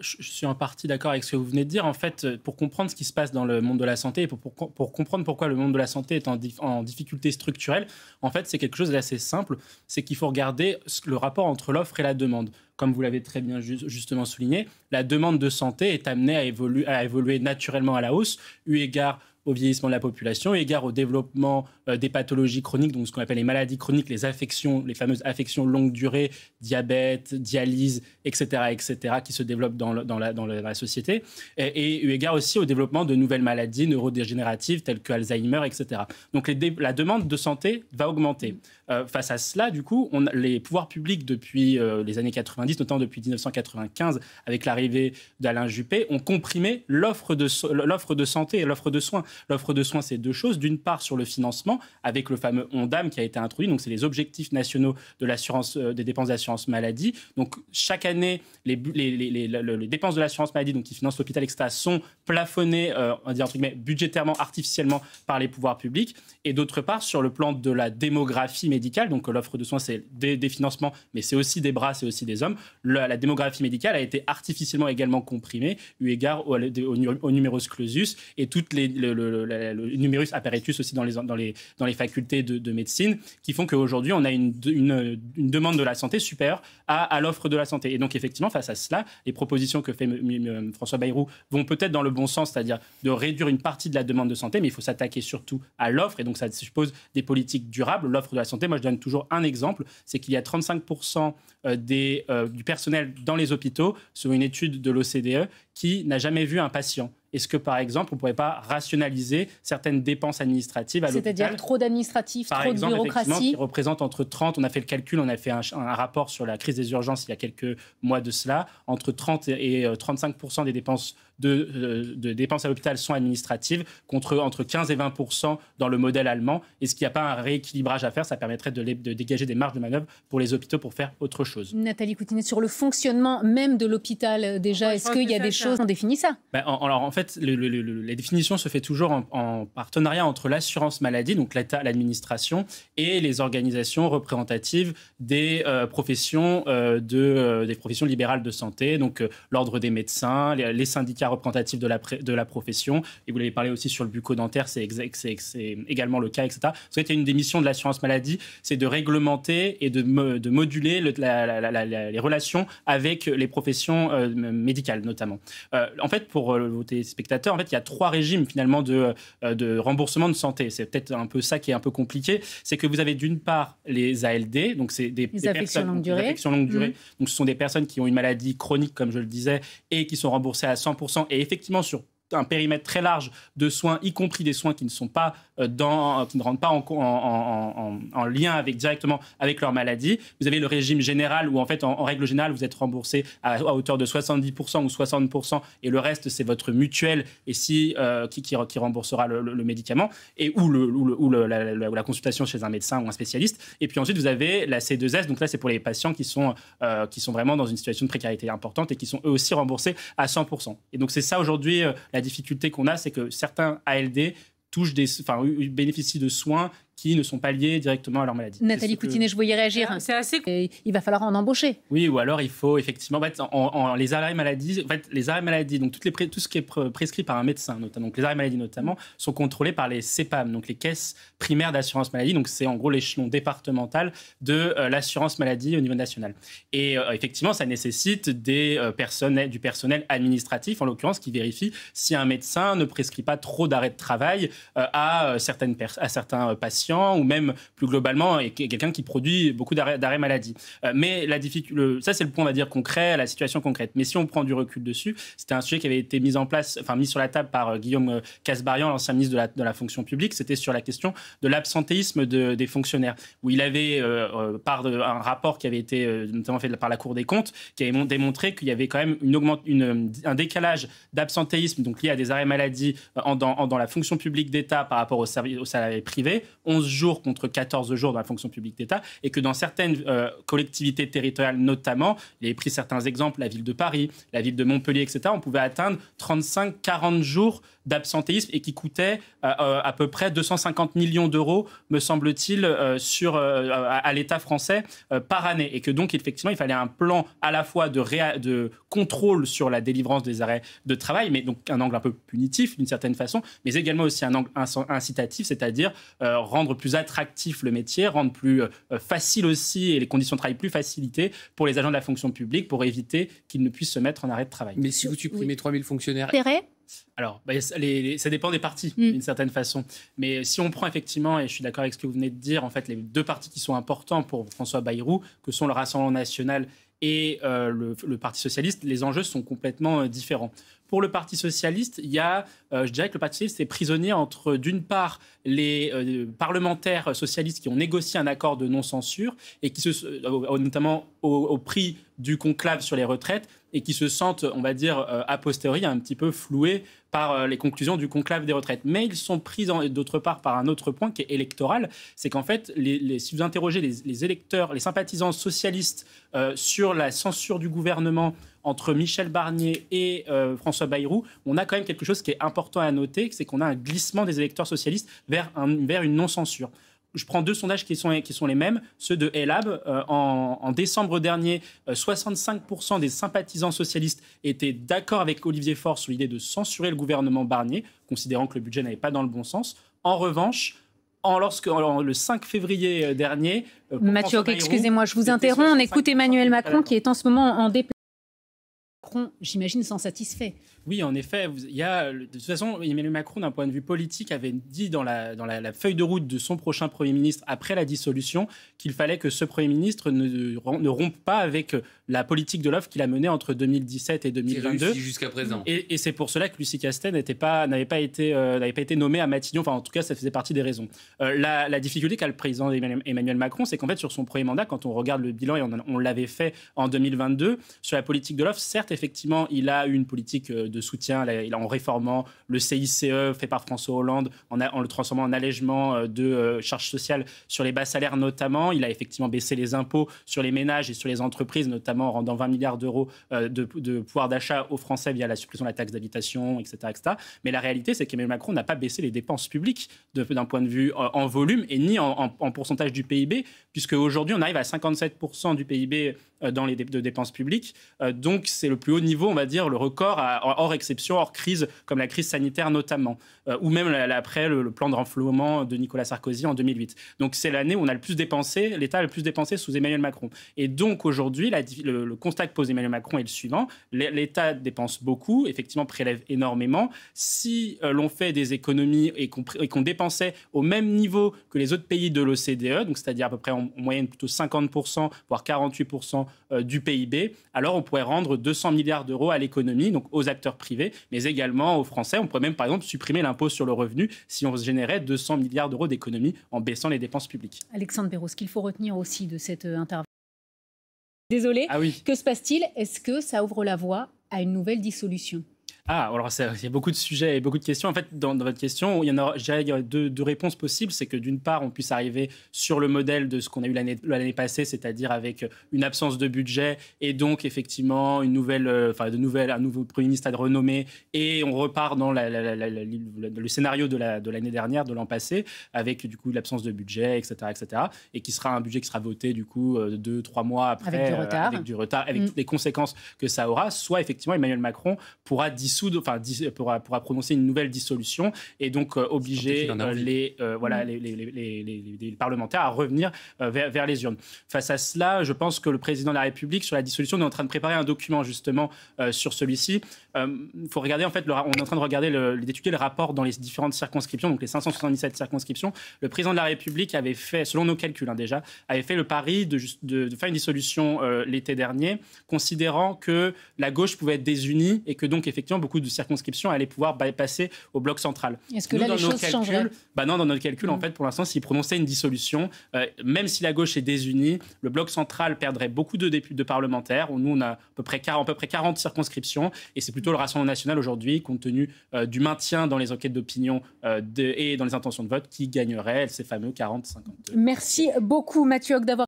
je suis en partie d'accord avec ce que vous venez de dire. En fait, pour comprendre ce qui se passe dans le monde de la santé et pour comprendre pourquoi le monde de la santé est en difficulté structurelle, en fait, c'est quelque chose d'assez simple. C'est qu'il faut regarder le rapport entre l'offre et la demande. Comme vous l'avez très bien justement souligné, la demande de santé est amenée à évoluer naturellement à la hausse, eu égard au vieillissement de la population, eu égard au développement des pathologies chroniques, donc ce qu'on appelle les maladies chroniques, les affections, les fameuses affections longue durée, diabète, dialyse, etc., qui se développent dans la société, et eu égard aussi au développement de nouvelles maladies neurodégénératives telles que Alzheimer, etc. Donc la demande de santé va augmenter. Face à cela, du coup, les pouvoirs publics depuis les années 90, notamment depuis 1995, avec l'arrivée d'Alain Juppé, ont comprimé l'offre de santé et l'offre de soins. L'offre de soins, c'est deux choses. D'une part, sur le financement, avec le fameux ONDAM qui a été introduit. Donc, c'est les objectifs nationaux de l'assurance, des dépenses d'assurance maladie. Donc, chaque année, les dépenses de l'assurance maladie, donc qui financent l'hôpital, etc., sont plafonnées, on va dire entre guillemets, budgétairement, artificiellement par les pouvoirs publics. Et d'autre part, sur le plan de la démographie médicale, donc l'offre de soins, c'est des financements, mais c'est aussi des bras, c'est aussi des hommes. La démographie médicale a été artificiellement également comprimée, eu égard au numerus clausus et toutes le numerus apparatus aussi dans les facultés de médecine, qui font qu'aujourd'hui, on a une demande de la santé supérieure à l'offre de la santé. Et donc, effectivement, face à cela, les propositions que fait François Bayrou vont peut-être dans le bon sens, c'est-à-dire de réduire une partie de la demande de santé, mais il faut s'attaquer surtout à l'offre, et donc ça suppose des politiques durables. L'offre de la santé, moi, je donne toujours un exemple, c'est qu'il y a 35% du personnel dans les hôpitaux, selon une étude de l'OCDE, qui n'a jamais vu un patient. Est-ce que, par exemple, on ne pourrait pas rationaliser certaines dépenses administratives à l'hôpital ? C'est-à-dire trop d'administratifs, trop de bureaucratie. Qui représente entre 30, on a fait le calcul, on a fait un rapport sur la crise des urgences il y a quelques mois de cela, entre 30 et 35% des dépenses de dépenses à l'hôpital sont administratives, entre 15 et 20% dans le modèle allemand. Est-ce qu'il n'y a pas un rééquilibrage à faire ? Ça permettrait de dégager des marges de manœuvre pour les hôpitaux pour faire autre chose. Nathalie Coutinet, sur le fonctionnement même de l'hopital, déjà, est-ce qu'il y a des choses on définit ça ? Alors, en fait, la définition se fait toujours en partenariat entre l'assurance maladie, donc l'État, l'administration, et les organisations représentatives des professions libérales de santé, donc l'ordre des médecins, les syndicats représentatifs de la profession. Et vous l'avez parlé aussi sur le bucco-dentaire, c'est également le cas, etc. Parce que une des missions de l'assurance maladie, c'est de réglementer et de moduler les relations avec les professions médicales, notamment. En fait, pour vos téléspectateurs, en fait, il y a 3 régimes finalement de remboursement de santé. C'est peut-être un peu ça qui est un peu compliqué. C'est que vous avez d'une part les ALD, donc c'est des affections longue durée. Donc ce sont des personnes qui ont une maladie chronique, comme je le disais, et qui sont remboursées à 100%. Et effectivement, sur un périmètre très large de soins, y compris des soins qui ne sont pas qui ne rentrent pas en lien directement avec leur maladie. Vous avez le régime général où en fait en règle générale vous êtes remboursé à hauteur de 70% ou 60% et le reste c'est votre mutuelle et qui remboursera le médicament et ou la consultation chez un médecin ou un spécialiste. Et puis ensuite vous avez la C2S, donc là c'est pour les patients qui sont vraiment dans une situation de précarité importante et qui sont eux aussi remboursés à 100%. Et donc c'est ça aujourd'hui la difficulté qu'on a, c'est que certains ALD bénéficient de soins qui ne sont pas liés directement à leur maladie. Nathalie Coutinet, je voyais réagir. C'est assez... Il va falloir en embaucher. Oui, ou alors il faut effectivement... En fait, les arrêts maladie, donc tout ce qui est prescrit par un médecin, notamment, donc les arrêts maladie notamment, sont contrôlés par les CEPAM, donc les caisses primaires d'assurance maladie. Donc c'est en gros l'échelon départemental de l'assurance maladie au niveau national. Et effectivement, ça nécessite du personnel administratif, en l'occurrence, qui vérifie si un médecin ne prescrit pas trop d'arrêts de travail à certains patients ou même plus globalement quelqu'un qui produit beaucoup d'arrêts maladie. Mais ça c'est le point on va dire concret, la situation concrète. Mais si on prend du recul dessus, c'était un sujet qui avait été mis sur la table par Guillaume Kasbarian, l'ancien ministre de la fonction publique. C'était sur la question de l'absentéisme des fonctionnaires, où il avait un rapport qui avait été notamment fait par la Cour des comptes, qui avait démontré qu'il y avait quand même un décalage d'absentéisme donc lié à des arrêts maladie dans la fonction publique d'État par rapport aux salariés privés. 11 11 jours contre 14 jours dans la fonction publique d'État, et que dans certaines collectivités territoriales notamment, il avait pris certains exemples, la ville de Paris, la ville de Montpellier, etc., on pouvait atteindre 35-40 jours d'absentéisme et qui coûtait à peu près 250 millions d'euros, me semble-t-il, à l'État français par année. Et que donc, effectivement, il fallait un plan à la fois de contrôle sur la délivrance des arrêts de travail, mais donc un angle un peu punitif d'une certaine façon, mais également aussi un angle incitatif, c'est-à-dire rendre plus attractif le métier, rendre plus facile aussi et les conditions de travail plus facilitées pour les agents de la fonction publique pour éviter qu'ils ne puissent se mettre en arrêt de travail. Mais si vous supprimez 3000 fonctionnaires... Alors, ça dépend des partis, d'une certaine façon. Mais si on prend effectivement, et je suis d'accord avec ce que vous venez de dire, en fait, les deux partis qui sont importants pour François Bayrou, que sont le Rassemblement national et le Parti socialiste, les enjeux sont complètement différents. Pour le Parti socialiste, je dirais que le Parti socialiste est prisonnier entre, d'une part, les parlementaires socialistes qui ont négocié un accord de non-censure, et notamment au prix du conclave sur les retraites, et qui se sentent, on va dire, a posteriori, un petit peu floués par les conclusions du conclave des retraites. Mais ils sont pris, d'autre part, par un autre point qui est électoral. C'est qu'en fait, si vous interrogez les électeurs, les sympathisants socialistes sur la censure du gouvernement entre Michel Barnier et François Bayrou, on a quand même quelque chose qui est important à noter, c'est qu'on a un glissement des électeurs socialistes vers une non-censure. Je prends deux sondages qui sont les mêmes, ceux de Ellab. En décembre dernier, 65% des sympathisants socialistes étaient d'accord avec Olivier Faure sur l'idée de censurer le gouvernement Barnier, considérant que le budget n'allait pas dans le bon sens. En revanche, le 5 février dernier... Mathieu, excusez-moi, je vous interromps. On écoute Emmanuel Macron qui est en ce moment en déplacement. Macron, j'imagine, s'en satisfait. Oui, en effet, de toute façon, Emmanuel Macron, d'un point de vue politique, avait dit dans la feuille de route de son prochain Premier ministre, après la dissolution, qu'il fallait que ce Premier ministre ne rompe pas avec la politique de l'offre qu'il a menée entre 2017 et 2022. Jusqu'à présent. Et c'est pour cela que Lucie Castet n'avait pas été nommée à Matignon. Enfin, en tout cas, ça faisait partie des raisons. La difficulté qu'a le président Emmanuel Macron, c'est qu'en fait, sur son premier mandat, quand on regarde le bilan, et on l'avait fait en 2022, sur la politique de l'offre, certes, effectivement, il a eu une politique de soutien en réformant le CICE fait par François Hollande, en le transformant en allègement de charges sociales sur les bas salaires notamment. Il a effectivement baissé les impôts sur les ménages et sur les entreprises, notamment en rendant 20 milliards d'euros de pouvoir d'achat aux Français via la suppression de la taxe d'habitation, etc., etc. Mais la réalité, c'est qu'Emmanuel Macron n'a pas baissé les dépenses publiques d'un point de vue en volume et ni en pourcentage du PIB, puisque aujourd'hui, on arrive à 57% du PIB dans les dépenses publiques. Donc, c'est le plus haut niveau, on va dire, le record, hors exception, hors crise, comme la crise sanitaire notamment, ou même après le plan de renflouement de Nicolas Sarkozy en 2008. Donc, c'est l'année où on a le plus dépensé, l'État a le plus dépensé sous Emmanuel Macron. Et donc, aujourd'hui, le constat que pose Emmanuel Macron est le suivant. L'État dépense beaucoup, effectivement, prélève énormément. Si l'on fait des économies et qu'on dépensait au même niveau que les autres pays de l'OCDE, donc c'est-à-dire à peu près en moyenne plutôt 50%, voire 48% du PIB, alors on pourrait rendre 200 milliards d'euros à l'économie, donc aux acteurs privés, mais également aux Français. On pourrait même, par exemple, supprimer l'impôt sur le revenu si on générait 200 milliards d'euros d'économie en baissant les dépenses publiques. Alexandre Béraud, ce qu'il faut retenir aussi de cette intervention. Désolé, oui. Que se passe-t-il? Est-ce que ça ouvre la voie à une nouvelle dissolution? Alors il y a beaucoup de sujets et beaucoup de questions. En fait, dans votre question, il y aurait deux réponses possibles. C'est que d'une part, on puisse arriver sur le modèle de ce qu'on a eu l'année passée, c'est-à-dire avec une absence de budget et donc effectivement un nouveau Premier ministre à renommer, et on repart dans le scénario de l'année dernière, de l'an passé, avec du coup l'absence de budget, etc., etc., et qui sera un budget qui sera voté du coup 2-3 mois après, avec du retard, avec toutes les conséquences que ça aura. Soit effectivement Emmanuel Macron pourra pourra prononcer une nouvelle dissolution et donc obliger les parlementaires à revenir vers les urnes. Face à cela, je pense que le président de la République, sur la dissolution, est en train de préparer un document justement sur celui-ci. Faut regarder, en fait, on est en train de regarder d'étudier le rapport dans les différentes circonscriptions, donc les 577 circonscriptions. Le président de la République avait fait, selon nos calculs avait fait le pari de faire une dissolution l'été dernier, considérant que la gauche pouvait être désunie et que donc effectivement beaucoup de circonscriptions allaient pouvoir passer au bloc central. Est-ce que là, les choses changeraient ? Non, dans notre calcul, en fait, pour l'instant, s'ils prononçaient une dissolution, même si la gauche est désunie, le bloc central perdrait beaucoup de parlementaires. Nous, on a à peu près 40 circonscriptions, et c'est plutôt le Rassemblement national aujourd'hui, compte tenu du maintien dans les enquêtes d'opinion et dans les intentions de vote, qui gagnerait ces fameux 40-50. Merci beaucoup, Mathieu Hoc, d'avoir